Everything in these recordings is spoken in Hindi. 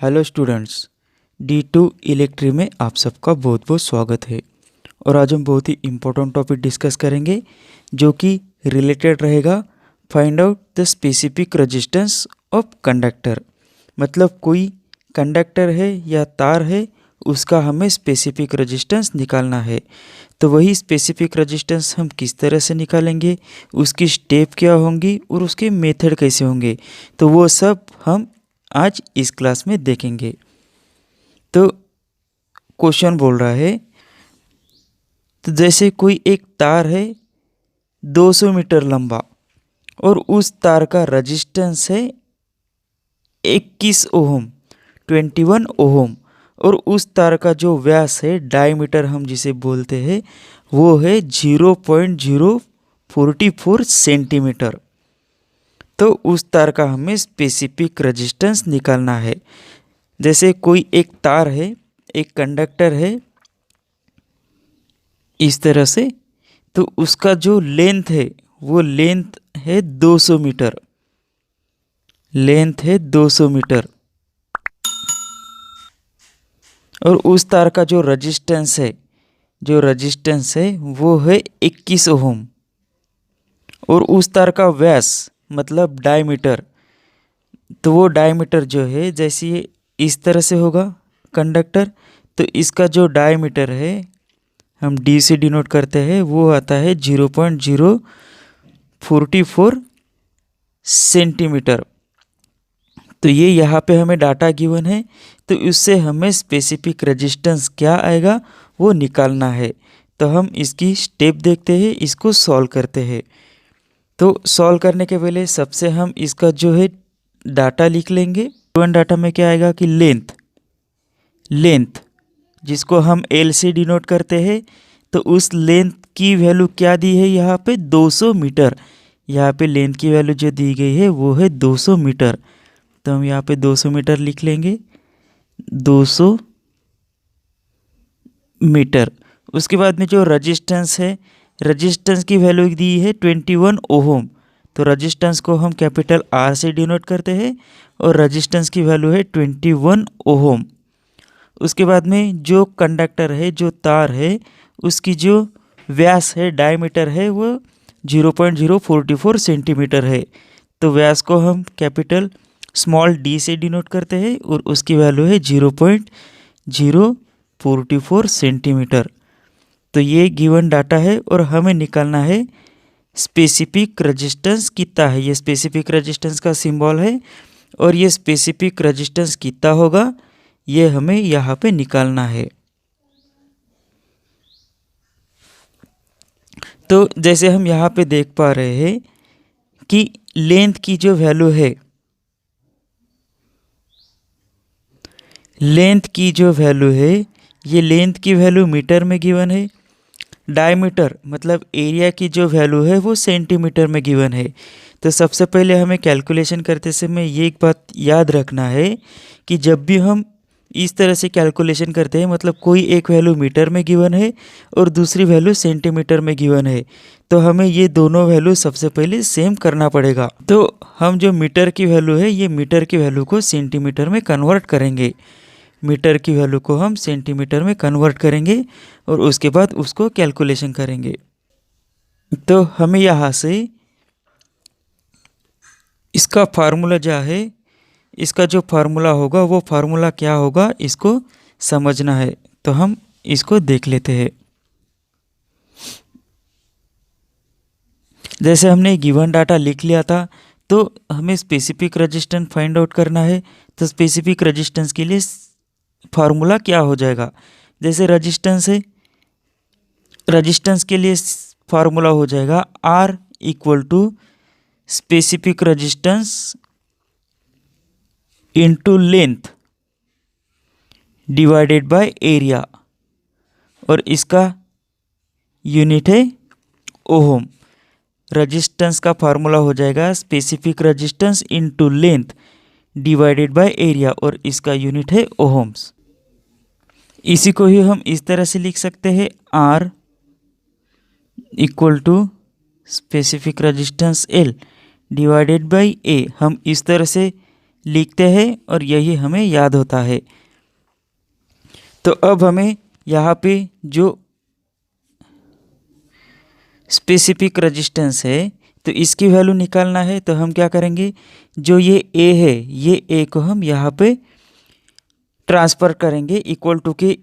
हेलो स्टूडेंट्स, D2 इलेक्ट्री में आप सबका बहुत बहुत स्वागत है। और आज हम बहुत ही इम्पोर्टेंट टॉपिक डिस्कस करेंगे जो कि रिलेटेड रहेगा find out the specific resistance of conductor. मतलब कोई कंडक्टर है या तार है, उसका हमें स्पेसिफिक रेजिस्टेंस निकालना है। तो वही स्पेसिफिक रेजिस्टेंस हम किस तरह से निकालेंगे, उसकी स्टेप क्या होंगी और उसके मेथड कैसे होंगे, तो वो सब हम आज इस क्लास में देखेंगे। तो क्वेश्चन बोल रहा है, तो जैसे कोई एक तार है 200 मीटर लंबा और उस तार का रेजिस्टेंस है 21 ओहम 21 ओहम, और उस तार का जो व्यास है, डायमीटर हम जिसे बोलते हैं, वो है 0.044 सेंटीमीटर। तो उस तार का हमें स्पेसिफिक रेजिस्टेंस निकालना है। जैसे कोई एक तार है, एक कंडक्टर है इस तरह से, तो उसका जो लेंथ है वो लेंथ है 200 मीटर, लेंथ है 200 मीटर। और उस तार का जो रेजिस्टेंस है, जो रेजिस्टेंस है वो है 21 ओम। और उस तार का व्यास मतलब डायमीटर, तो वो डायमीटर जो है, जैसे ये इस तरह से होगा कंडक्टर, तो इसका जो डायमीटर है हम डी से डिनोट करते हैं, वो आता है 0.044 सेंटीमीटर। तो ये यहाँ पे हमें डाटा गिवन है, तो उससे हमें स्पेसिफिक रेजिस्टेंस क्या आएगा वो निकालना है। तो हम इसकी स्टेप देखते हैं, इसको सॉल्व करते हैं। तो सॉल्व करने के पहले सबसे हम इसका जो है डाटा लिख लेंगे। गिवन डाटा में क्या आएगा कि लेंथ जिसको हम एल से डिनोट करते हैं, तो उस लेंथ की वैल्यू क्या दी है यहाँ पे 200 मीटर। यहाँ पे लेंथ की वैल्यू जो दी गई है वो है 200 मीटर। तो हम यहाँ पे 200 मीटर लिख लेंगे, 200 मीटर। उसके बाद में जो रेजिस्टेंस है, रेजिस्टेंस की वैल्यू दी है 21 ओहम। तो रेजिस्टेंस को हम कैपिटल आर से डिनोट करते हैं और रेजिस्टेंस की वैल्यू है 21 ओहम। उसके बाद में जो कंडक्टर है, जो तार है, उसकी जो व्यास है, डायमीटर है, वो 0.044 सेंटीमीटर है। तो व्यास को हम कैपिटल स्मॉल डी से डिनोट करते हैं और उसकी वैल्यू है 0.044 सेंटीमीटर। तो ये गिवन डाटा है और हमें निकालना है स्पेसिफिक रेजिस्टेंस कितना है। ये स्पेसिफिक रेजिस्टेंस का सिंबल है और ये स्पेसिफिक रेजिस्टेंस कितना होगा ये हमें यहाँ पे निकालना है। तो जैसे हम यहाँ पे देख पा रहे हैं कि लेंथ की जो वैल्यू है, लेंथ की जो वैल्यू है, ये लेंथ की वैल्यू मीटर में गिवन है। डायमीटर मतलब एरिया की जो वैल्यू है वो सेंटीमीटर में गिवन है। तो सबसे पहले हमें कैलकुलेशन करते समय ये एक बात याद रखना है कि जब भी हम इस तरह से कैलकुलेशन करते हैं, मतलब कोई एक वैल्यू मीटर में गिवन है और दूसरी वैल्यू सेंटीमीटर में गिवन है, तो हमें ये दोनों वैल्यू सबसे पहले सेम करना पड़ेगा। तो हम जो मीटर की वैल्यू है, ये मीटर की वैल्यू को सेंटीमीटर में कन्वर्ट करेंगे। मीटर की वैल्यू को हम सेंटीमीटर में कन्वर्ट करेंगे और उसके बाद उसको कैलकुलेशन करेंगे। तो हमें यहाँ से इसका फार्मूला जो है, इसका जो फार्मूला होगा वो फार्मूला क्या होगा इसको समझना है। तो हम इसको देख लेते हैं। जैसे हमने गिवन डाटा लिख लिया था, तो हमें स्पेसिफिक रेजिस्टेंस फाइंड आउट करना है। तो स्पेसिफिक रेजिस्टेंस के लिए फार्मूला क्या हो जाएगा, जैसे रेजिस्टेंस है, रेजिस्टेंस के लिए फार्मूला हो जाएगा R equal to specific resistance into length divided by area, और इसका यूनिट है ओहम। रेजिस्टेंस का फार्मूला हो जाएगा specific resistance into length divided by area, और इसका यूनिट है ओहम्स। इसी को ही हम इस तरह से लिख सकते हैं, R equal to specific resistance L divided by A। हम इस तरह से लिखते हैं और यही हमें याद होता है। तो अब हमें यहाँ पे जो स्पेसिफिक रेजिस्टेंस है तो इसकी वैल्यू निकालना है। तो हम क्या करेंगे, जो ये ए है, ये ए को हम यहाँ पे ट्रांसफ़र करेंगे इक्वल टू के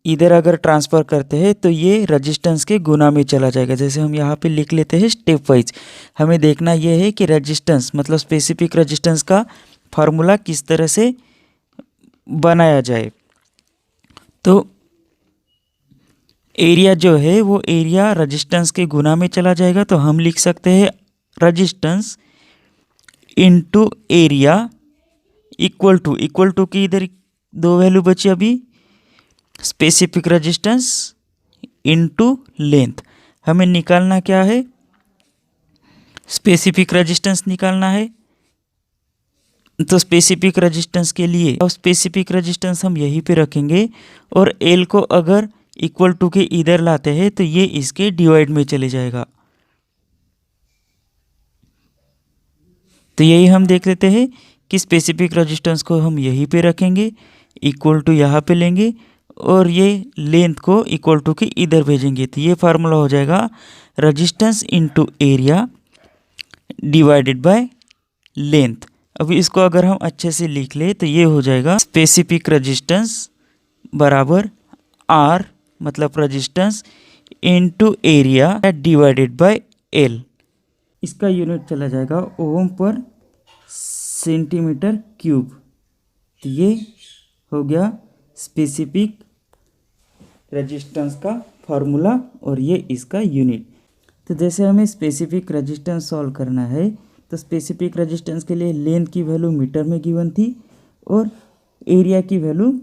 इधर अगर ट्रांसफ़र करते हैं तो ये रेजिस्टेंस के गुना में चला जाएगा। जैसे हम यहाँ पे लिख लेते हैं स्टेप वाइज। हमें देखना ये है कि रेजिस्टेंस मतलब स्पेसिफिक रेजिस्टेंस का फार्मूला किस तरह से बनाया जाए। तो एरिया जो है वो एरिया रेजिस्टेंस के गुना में चला जाएगा। तो हम लिख सकते हैं resistance into area equal to की इधर दो वैल्यू बची अभी, स्पेसिफिक रेजिस्टेंस इनटू लेंथ। हमें निकालना क्या है, स्पेसिफिक रेजिस्टेंस निकालना है। तो स्पेसिफिक रेजिस्टेंस के लिए स्पेसिफिक रेजिस्टेंस हम यहीं पे रखेंगे और एल को अगर इक्वल टू के इधर लाते हैं तो ये इसके डिवाइड में चले जाएगा। तो यही हम देख लेते हैं कि स्पेसिफिक रेजिस्टेंस को हम यहीं पे रखेंगे, इक्वल टू यहाँ पे लेंगे और ये लेंथ को इक्वल टू के इधर भेजेंगे। तो ये फार्मूला हो जाएगा resistance into area divided by length. अभी इसको अगर हम अच्छे से लिख ले तो ये हो जाएगा स्पेसिफिक रेजिस्टेंस बराबर आर मतलब resistance into area divided by L. इसका यूनिट चला जाएगा ओम पर सेंटीमीटर क्यूब। तो ये हो गया स्पेसिफिक रेजिस्टेंस का फार्मूला और ये इसका यूनिट। तो जैसे हमें स्पेसिफिक रेजिस्टेंस सॉल्व करना है तो स्पेसिफिक रेजिस्टेंस के लिए लेंथ की वैल्यू मीटर में गिवन थी और एरिया की वैल्यू,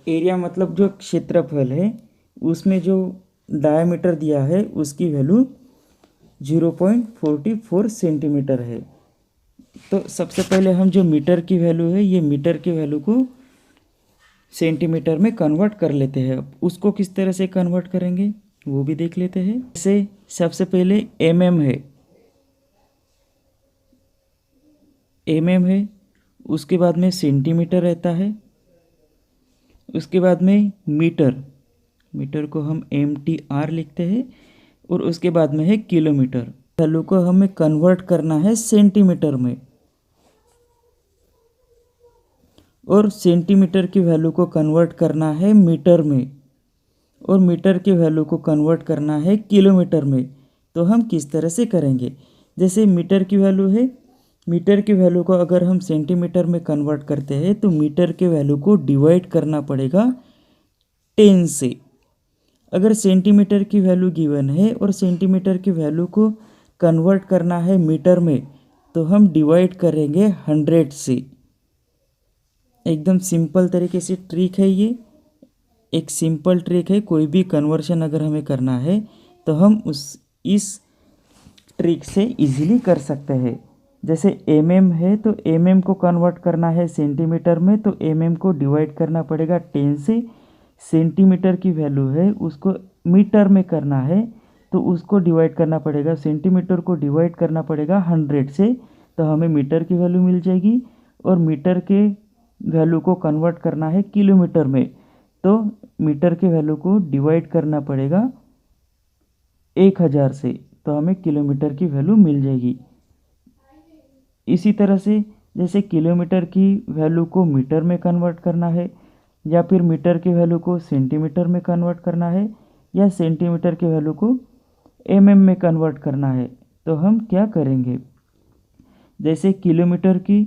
एरिया मतलब जो क्षेत्रफल है उसमें जो डायमीटर दिया है उसकी वैल्यू 0.44 सेंटीमीटर है। तो सबसे पहले हम जो मीटर की वैल्यू है ये मीटर की वैल्यू को सेंटीमीटर में कन्वर्ट कर लेते हैं। अब उसको किस तरह से कन्वर्ट करेंगे वो भी देख लेते हैं। जैसे सबसे पहले एमएम है, उसके बाद में सेंटीमीटर रहता है, उसके बाद में मीटर को हम MTR लिखते हैं और उसके बाद में है किलोमीटर। वैल्यू को हमें कन्वर्ट करना है सेंटीमीटर में और सेंटीमीटर की वैल्यू को कन्वर्ट करना है मीटर में और मीटर की वैल्यू को कन्वर्ट करना है किलोमीटर में। तो हम किस तरह से करेंगे, जैसे मीटर की वैल्यू है, मीटर की वैल्यू को अगर हम सेंटीमीटर में कन्वर्ट करते हैं तो मीटर के वैल्यू को डिवाइड करना पड़ेगा 10 से। अगर सेंटीमीटर की वैल्यू गिवन है और सेंटीमीटर की वैल्यू को कन्वर्ट करना है मीटर में तो हम डिवाइड करेंगे 100 से। एकदम सिंपल तरीके से ट्रिक है, ये एक सिंपल ट्रिक है। कोई भी कन्वर्शन अगर हमें करना है तो हम इस ट्रिक से इजीली कर सकते हैं। जैसे mm है तो mm को कन्वर्ट करना है सेंटीमीटर में तो mm को डिवाइड करना पड़ेगा 10 से। सेंटीमीटर की वैल्यू है उसको मीटर में करना है तो उसको डिवाइड करना पड़ेगा, सेंटीमीटर को डिवाइड करना पड़ेगा 100 से। तो हमें मीटर की वैल्यू मिल जाएगी और मीटर के वैल्यू को कन्वर्ट करना है किलोमीटर में तो मीटर के वैल्यू को डिवाइड करना पड़ेगा 1000 से। तो हमें किलोमीटर की वैल्यू मिल जाएगी। इसी तरह से जैसे किलोमीटर की वैल्यू को मीटर में कन्वर्ट करना है या फिर मीटर की वैल्यू को सेंटीमीटर में कन्वर्ट करना है या सेंटीमीटर की वैल्यू को mm में कन्वर्ट करना है तो हम क्या करेंगे, जैसे किलोमीटर की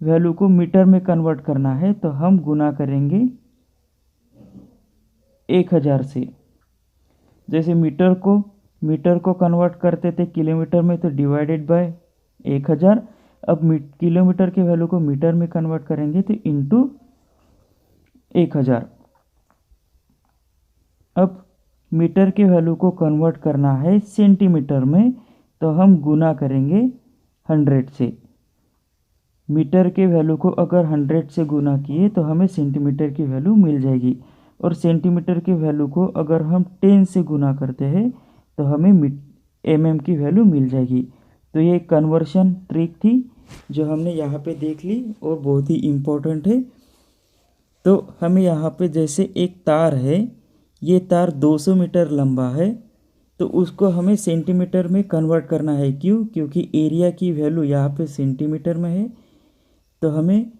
वैल्यू को मीटर में कन्वर्ट करना है तो हम गुना करेंगे 1000 से। जैसे मीटर को कन्वर्ट करते थे किलोमीटर में तो डिवाइडेड बाय 1000। अब किलोमीटर के वैल्यू को मीटर में कन्वर्ट करेंगे तो इंटू 1000। अब मीटर के वैल्यू को कन्वर्ट करना है सेंटीमीटर में तो हम गुना करेंगे 100 से। मीटर के वैल्यू को अगर 100 से गुना किए तो हमें सेंटीमीटर की वैल्यू मिल जाएगी और सेंटीमीटर की वैल्यू को अगर हम 10 से गुना करते हैं तो हमें mm की वैल्यू मिल जाएगी। तो ये कन्वर्शन ट्रिक थी जो हमने यहाँ पे देख ली और बहुत ही इम्पोर्टेंट है। तो हमें यहाँ पे जैसे एक तार है, ये तार 200 मीटर लंबा है, तो उसको हमें सेंटीमीटर में कन्वर्ट करना है। क्यों? क्योंकि एरिया की वैल्यू यहाँ पे सेंटीमीटर में है, तो हमें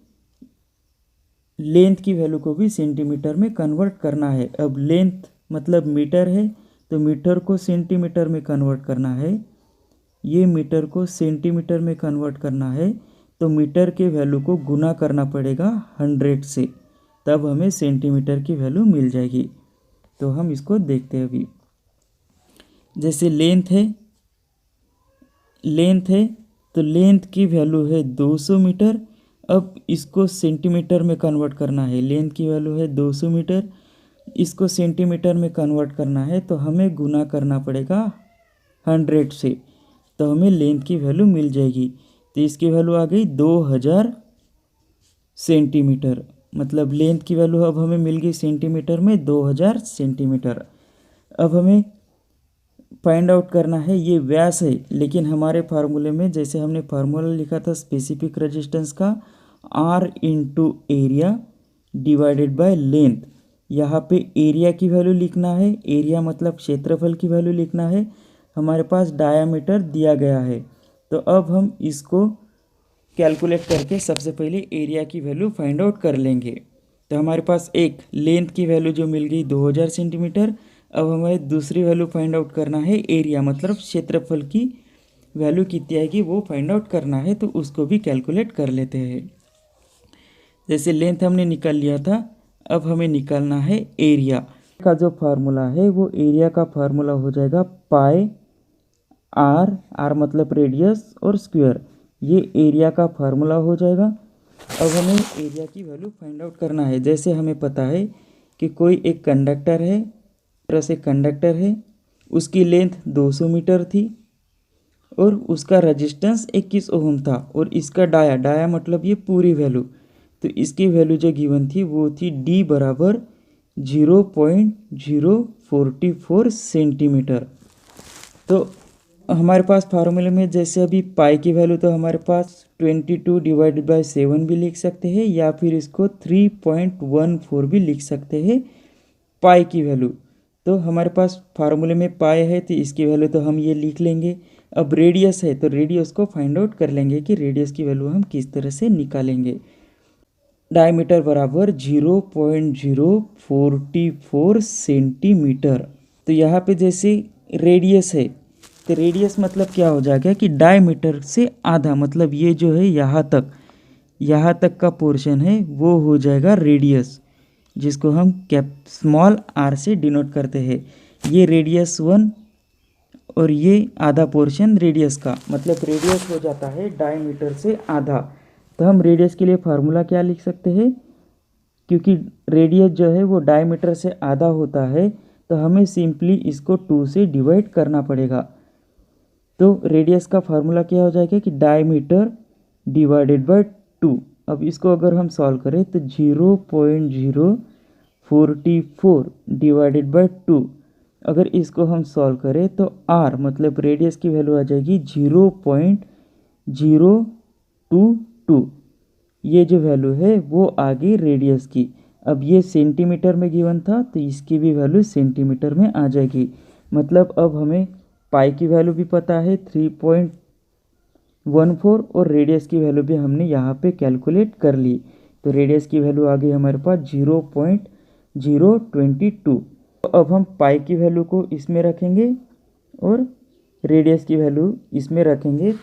लेंथ की वैल्यू को भी सेंटीमीटर में कन्वर्ट करना है। अब लेंथ मतलब मीटर है, तो मीटर को सेंटीमीटर में कन्वर्ट करना है, ये मीटर को सेंटीमीटर में कन्वर्ट करना है, तो मीटर के वैल्यू को गुना करना पड़ेगा 100 से, तब हमें सेंटीमीटर की वैल्यू मिल जाएगी। तो हम इसको देखते हैं अभी। जैसे लेंथ है तो लेंथ की वैल्यू है 200 मीटर। अब इसको सेंटीमीटर में कन्वर्ट करना है, लेंथ की वैल्यू है 200 मीटर, इसको सेंटीमीटर में कन्वर्ट करना है, तो हमें गुना करना पड़ेगा 100 से, तो हमें लेंथ की वैल्यू मिल जाएगी। तो इसकी वैल्यू आ गई 2000 सेंटीमीटर। मतलब लेंथ की वैल्यू अब हमें मिल गई सेंटीमीटर में 2000 सेंटीमीटर। अब हमें फाइंड आउट करना है, ये व्यास है, लेकिन हमारे फार्मूले में जैसे हमने फार्मूला लिखा था स्पेसिफिक रेजिस्टेंस का, R into area divided by length. यहाँ पे एरिया की वैल्यू लिखना है, एरिया मतलब क्षेत्रफल की वैल्यू लिखना है। हमारे पास डायामीटर दिया गया है, तो अब हम इसको कैलकुलेट करके सबसे पहले एरिया की वैल्यू फाइंड आउट कर लेंगे। तो हमारे पास एक लेंथ की वैल्यू जो मिल गई 2000 सेंटीमीटर। अब हमें दूसरी वैल्यू फाइंड आउट करना है, एरिया मतलब क्षेत्रफल की वैल्यू कितनी आएगी वो फाइंड आउट करना है, तो उसको भी कैलकुलेट कर लेते हैं। जैसे लेंथ हमने निकाल लिया था, अब हमें निकालना है एरिया का। जो फार्मूला है वो एरिया का फार्मूला हो जाएगा पाई आर मतलब रेडियस और स्क्वायर, ये एरिया का फार्मूला हो जाएगा। अब हमें एरिया की वैल्यू फाइंड आउट करना है। जैसे हमें पता है कि कोई एक कंडक्टर है, तरह से कंडक्टर है, उसकी लेंथ 200 मीटर थी और उसका रेजिस्टेंस 21 ओम था, और इसका डाया मतलब ये पूरी वैल्यू, तो इसकी वैल्यू जो गिवन थी वो थी D बराबर 0.044 सेंटीमीटर। तो हमारे पास फार्मूले में जैसे अभी पाई की वैल्यू तो हमारे पास 22 डिवाइडेड बाई 7 भी लिख सकते हैं, या फिर इसको 3.14 भी लिख सकते हैं पाई की वैल्यू। तो हमारे पास फार्मूले में पाई है, तो इसकी वैल्यू तो हम ये लिख लेंगे। अब रेडियस है, तो रेडियस को फाइंड आउट कर लेंगे कि रेडियस की वैल्यू हम किस तरह से निकालेंगे। डायमीटर बराबर 0.044 सेंटीमीटर। तो यहाँ पे जैसे रेडियस है, तो रेडियस मतलब क्या हो जाएगा कि डायमीटर से आधा, मतलब ये जो है यहाँ तक का पोर्शन है वो हो जाएगा रेडियस, जिसको हम स्मॉल r से डिनोट करते हैं। ये रेडियस 1 और ये आधा पोर्शन रेडियस का, मतलब रेडियस हो जाता है डायमीटर से आधा। तो हम रेडियस के लिए फार्मूला क्या लिख सकते हैं, क्योंकि रेडियस जो है वो डायमीटर से आधा होता है, तो हमें सिंपली इसको 2 से डिवाइड करना पड़ेगा। तो रेडियस का फार्मूला क्या हो जाएगा कि डायमीटर डिवाइडेड बाय 2। अब इसको अगर हम सॉल्व करें तो 0.044 डिवाइडेड बाय 2, अगर इसको हम सॉल्व करें तो r मतलब रेडियस की वैल्यू आ जाएगी 0.022। ये जो वैल्यू है वो आ गई रेडियस की। अब ये सेंटीमीटर में गिवन था, तो इसकी भी वैल्यू सेंटीमीटर में आ जाएगी। मतलब अब हमें पाई की वैल्यू भी पता है 3.14, और रेडियस की वैल्यू भी हमने यहाँ पे कैलकुलेट कर ली। तो रेडियस की वैल्यू आ गई हमारे पास 0.022। तो अब हम पाई की वैल्यू को इसमें रखेंगे और रेडियस की वैल्यू इसमें रखेंगे।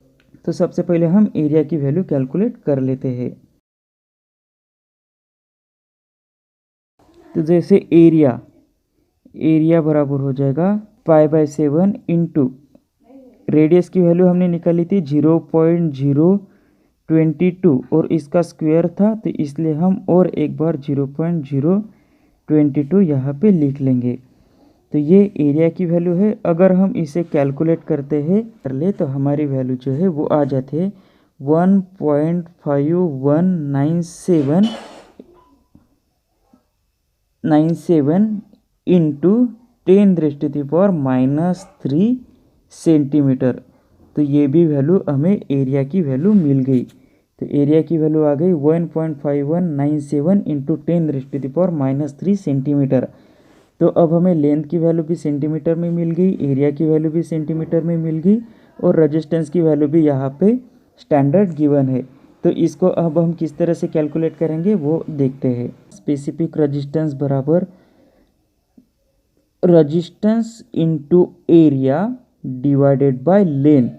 तो सबसे पहले हम एरिया की वैल्यू कैलकुलेट कर लेते हैं। तो जैसे एरिया बराबर हो जाएगा π/7 इंटू रेडियस की वैल्यू हमने निकाली थी 0.022 और इसका स्क्वायर था, तो इसलिए हम और एक बार 0.022 यहाँ पे लिख लेंगे। तो ये एरिया की वैल्यू है। अगर हम इसे कैलकुलेट करते हैं कर ले तो हमारी वैल्यू जो है वो आ जाती है 1.5197 इंटू 10⁻³ सेंटीमीटर। तो ये भी वैल्यू हमें एरिया की वैल्यू मिल गई। तो एरिया की वैल्यू आ गई 1.5197 इंटू 10⁻³ सेंटीमीटर। तो अब हमें लेंथ की वैल्यू भी सेंटीमीटर में मिल गई, एरिया की वैल्यू भी सेंटीमीटर में मिल गई और रेजिस्टेंस की वैल्यू भी यहाँ पे स्टैंडर्ड गिवन है। तो इसको अब हम किस तरह से कैलकुलेट करेंगे वो देखते हैं। स्पेसिफिक रेजिस्टेंस बराबर resistance into area divided by length.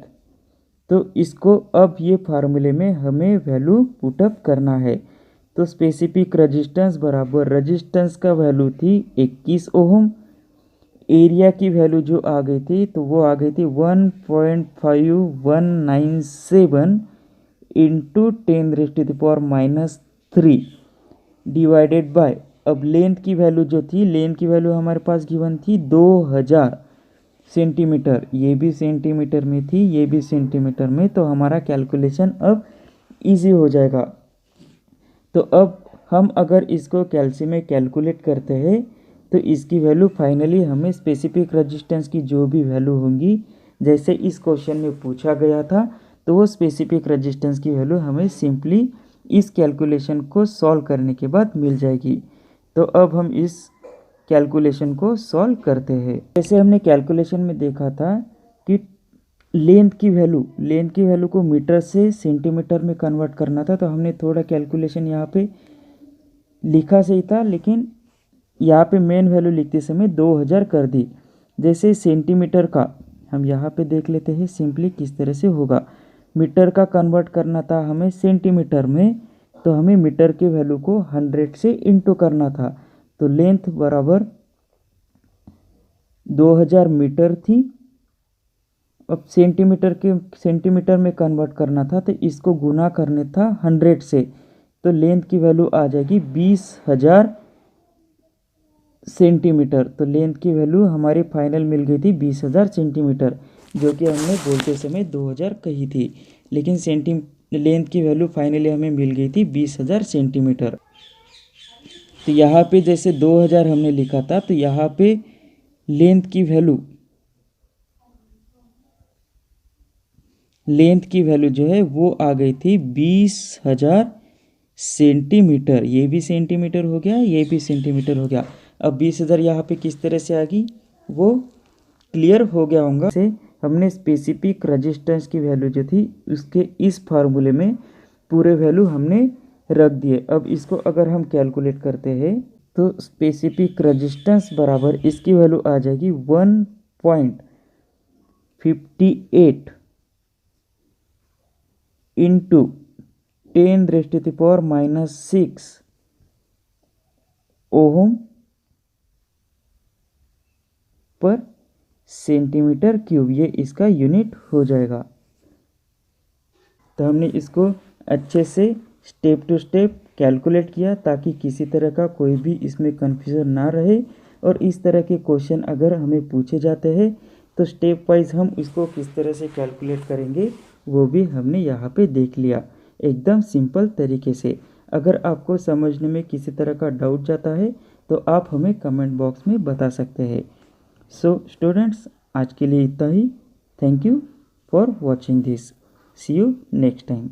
तो इसको अब ये फार्मूले में हमें वैल्यू पुटअप करना है। तो स्पेसिफिक रेजिस्टेंस बराबर रेजिस्टेंस का वैल्यू थी 21 ओम, एरिया की वैल्यू जो आ गई थी तो वो आ गई थी 1.5197 इंटू 10⁻³ डिवाइडेड बाय, अब लेंथ की वैल्यू जो थी, लेंथ की वैल्यू हमारे पास गिवन थी 2000 सेंटीमीटर, ये भी सेंटीमीटर में थी, ये भी सेंटीमीटर में। तो हमारा कैलकुलेशन अब इजी हो जाएगा। तो अब हम अगर इसको कैलसी में कैलकुलेट करते हैं तो इसकी वैल्यू फाइनली हमें स्पेसिफिक रेजिस्टेंस की जो भी वैल्यू होंगी, जैसे इस क्वेश्चन में पूछा गया था, तो वो स्पेसिफिक रेजिस्टेंस की वैल्यू हमें सिंपली इस कैलकुलेशन को सॉल्व करने के बाद मिल जाएगी। तो अब हम इस कैलकुलेशन को सॉल्व करते हैं। जैसे हमने कैलकुलेशन में देखा था कि लेंथ की वैल्यू को मीटर से सेंटीमीटर में कन्वर्ट करना था, तो हमने थोड़ा कैलकुलेशन यहाँ पे लिखा सही था, लेकिन यहाँ पे मेन वैल्यू लिखते समय 2000 कर दी। जैसे सेंटीमीटर का हम यहाँ पे देख लेते हैं सिंपली किस तरह से होगा। मीटर का कन्वर्ट करना था हमें सेंटीमीटर में, तो हमें मीटर के वैल्यू को 100 से इंटू करना था। तो लेंथ बराबर 2000 मीटर थी। अब सेंटीमीटर में कन्वर्ट करना था, तो इसको गुना करने था 100 से, तो लेंथ की वैल्यू आ जाएगी 20,000 सेंटीमीटर। तो लेंथ की वैल्यू हमारी फाइनल मिल गई थी 20,000 सेंटीमीटर, जो कि हमने बोलते समय 2000 कही थी, लेकिन लेंथ की वैल्यू फाइनली हमें मिल गई थी 20,000 सेंटीमीटर। तो यहाँ पे जैसे 2000 हमने लिखा था, तो यहाँ पे लेंथ की वैल्यू जो है वो आ गई थी 20,000 सेंटीमीटर। ये भी सेंटीमीटर हो गया, ये भी सेंटीमीटर हो गया। अब 20,000 यहाँ पे किस तरह से आ गई वो क्लियर हो गया होगा। से हमने स्पेसिफिक रेजिस्टेंस की वैल्यू जो थी उसके इस फार्मूले में पूरे वैल्यू हमने रख दिए। अब इसको अगर हम कैलकुलेट करते हैं तो स्पेसिफिक रेजिस्टेंस बराबर इसकी वैल्यू आ जाएगी 1.58 इंटू 10⁻⁻6 ओम पर सेंटीमीटर क्यूब, ये इसका यूनिट हो जाएगा। तो हमने इसको अच्छे से स्टेप टू स्टेप कैलकुलेट किया ताकि किसी तरह का कोई भी इसमें कन्फ्यूज़न ना रहे, और इस तरह के क्वेश्चन अगर हमें पूछे जाते हैं तो स्टेप वाइज हम इसको किस तरह से कैलकुलेट करेंगे वो भी हमने यहाँ पे देख लिया एकदम सिंपल तरीके से। अगर आपको समझने में किसी तरह का डाउट जाता है तो आप हमें कमेंट बॉक्स में बता सकते हैं। सो स्टूडेंट्स, आज के लिए इतना ही। Thank you for watching this. See you next time.